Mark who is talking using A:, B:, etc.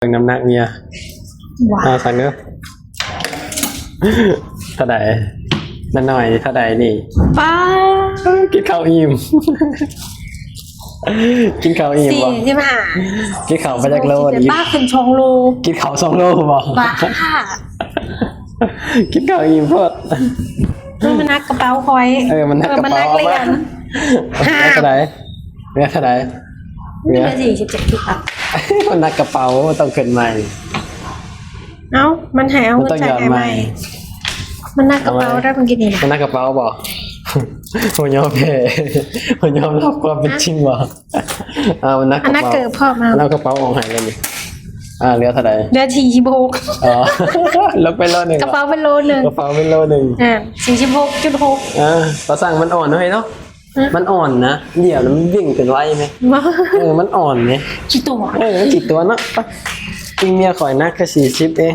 A: น้ำหนักเนี่ย
B: ว้า
A: สั่งเนอะเท่าไหร่นั่นหน่อยเท่าไหร่นี่
B: ป้า
A: กินข้าวอิ่ม กินข้าวอิ่ม
B: สี่
A: บ่
B: ที่มา
A: กินข้าวไปจากโลนี่
B: ป้าขึ้นชงโล
A: กินข้าว2 โลบ่
B: ป้า
A: กินข้าวอิ่มโพด
B: มันนักกระเป๋าคอย
A: มันนักกระ
B: มัน
A: เป๋า
B: นักเรียน
A: เท่าไหร่เนี่ยเท่าไหร่
B: นี่
A: เนี่ย
B: เป็น47ที่ปัก
A: มันนักกระเป๋าต้องขึ้นใหม่
B: เอ้ามันหายเอา
A: มัน
B: เงิน
A: ต้อง
B: จ่า
A: ห
B: ย
A: ย่อน
B: ให
A: ให
B: ม่
A: ม่
B: มันนักกระเป๋าได้มันกินนี่
A: มันนักกระเป๋าบ่ ผมยอมแพ้ผมยอมรับความเป็นจริงบ่มันนักก
B: อัน
A: ระ
B: นัก
A: เป๋า
B: เกิดพ่อมา
A: แล้วกระเป๋าออกหายเลยนี่เหลือเท่าไหร่
B: เดือน46
A: อ๋อ ลบไปโลหนึ่ง
B: กระเป๋าเป็นโลนึง
A: กระเป๋าเป็นโลหนึ่ง
B: 46.6
A: ประสั่งมันอ่อนด้วยเนาะ
B: ฮะ
A: มันอ่อนนะเดี๋ยวมันวิ่งเป็นไวไหม
B: ว้า
A: มันอ่อนไง
B: กี่ตัว
A: มันกี่ตัวเนาะไปจริงเมียข่อยนักแค่40เอง